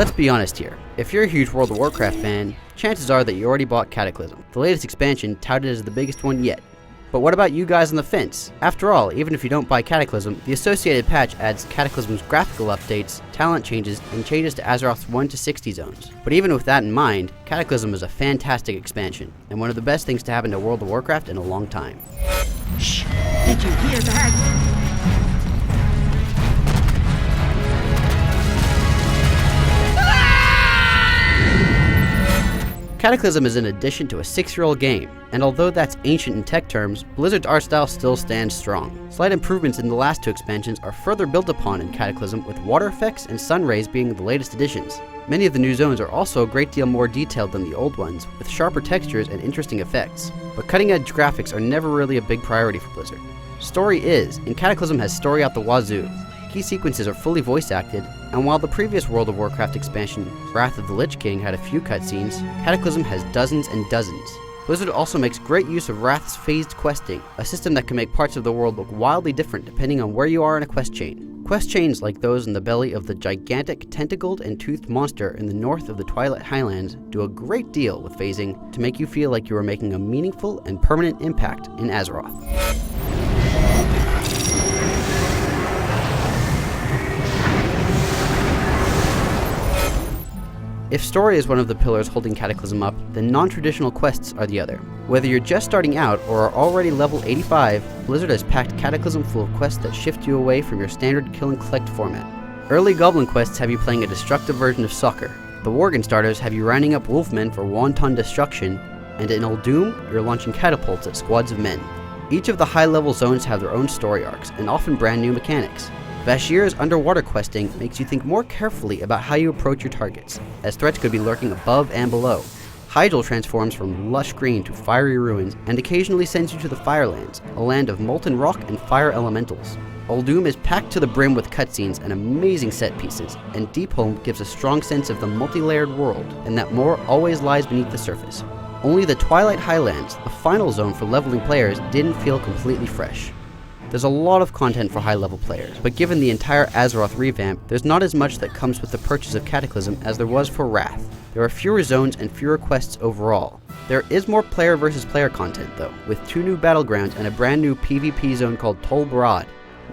Let's be honest here, if you're a huge World of Warcraft fan, chances are that you already bought Cataclysm, the latest expansion touted as the biggest one yet. But what about you guys on the fence? After all, even if you don't buy Cataclysm, the associated patch adds Cataclysm's graphical updates, talent changes, and changes to Azeroth's 1 to 60 zones. But even with that in mind, Cataclysm is a fantastic expansion, and one of the best things to happen to World of Warcraft in a long time. Shh! Did you hear that? Cataclysm is an addition to a 6-year-old game, and although that's ancient in tech terms, Blizzard's art style still stands strong. Slight improvements in the last 2 expansions are further built upon in Cataclysm, with water effects and sun rays being the latest additions. Many of the new zones are also a great deal more detailed than the old ones, with sharper textures and interesting effects. But cutting-edge graphics are never really a big priority for Blizzard. Story is, and Cataclysm has story out the wazoo. Key sequences are fully voice acted, and while the previous World of Warcraft expansion, Wrath of the Lich King, had a few cutscenes, Cataclysm has dozens and dozens. Blizzard also makes great use of Wrath's phased questing, a system that can make parts of the world look wildly different depending on where you are in a quest chain. Quest chains like those in the belly of the gigantic tentacled and toothed monster in the north of the Twilight Highlands do a great deal with phasing to make you feel like you are making a meaningful and permanent impact in Azeroth. If story is one of the pillars holding Cataclysm up, then non-traditional quests are the other. Whether you're just starting out or are already level 85, Blizzard has packed Cataclysm full of quests that shift you away from your standard kill and collect format. Early Goblin quests have you playing a destructive version of soccer. The Worgen starters have you rounding up wolfmen for wanton destruction, and in Uldum, you're launching catapults at squads of men. Each of the high-level zones have their own story arcs, and often brand new mechanics. Vashir's underwater questing makes you think more carefully about how you approach your targets, as threats could be lurking above and below. Hyjal transforms from lush green to fiery ruins, and occasionally sends you to the Firelands, a land of molten rock and fire elementals. Uldum is packed to the brim with cutscenes and amazing set pieces, and Deepholm gives a strong sense of the multi-layered world, and that more always lies beneath the surface. Only the Twilight Highlands, the final zone for leveling players, didn't feel completely fresh. There's a lot of content for high-level players, but given the entire Azeroth revamp, there's not as much that comes with the purchase of Cataclysm as there was for Wrath. There are fewer zones and fewer quests overall. There is more player versus player content though, with 2 new battlegrounds and a brand new PvP zone called Tol Barad,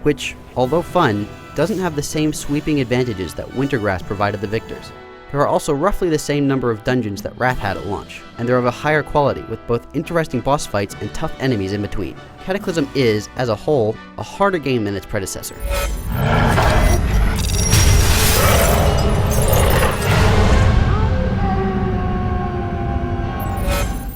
which, although fun, doesn't have the same sweeping advantages that Wintergrass provided the victors. There are also roughly the same number of dungeons that Wrath had at launch, and they're of a higher quality, with both interesting boss fights and tough enemies in between. Cataclysm is, as a whole, a harder game than its predecessor.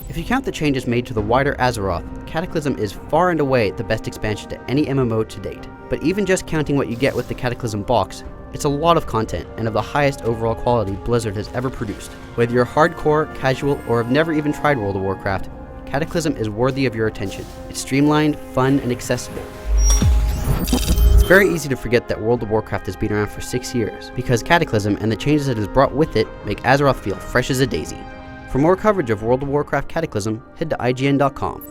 If you count the changes made to the wider Azeroth, Cataclysm is far and away the best expansion to any MMO to date. But even just counting what you get with the Cataclysm box, it's a lot of content and of the highest overall quality Blizzard has ever produced. Whether you're hardcore, casual, or have never even tried World of Warcraft, Cataclysm is worthy of your attention. It's streamlined, fun, and accessible. It's very easy to forget that World of Warcraft has been around for 6 years, because Cataclysm and the changes it has brought with it make Azeroth feel fresh as a daisy. For more coverage of World of Warcraft Cataclysm, head to IGN.com.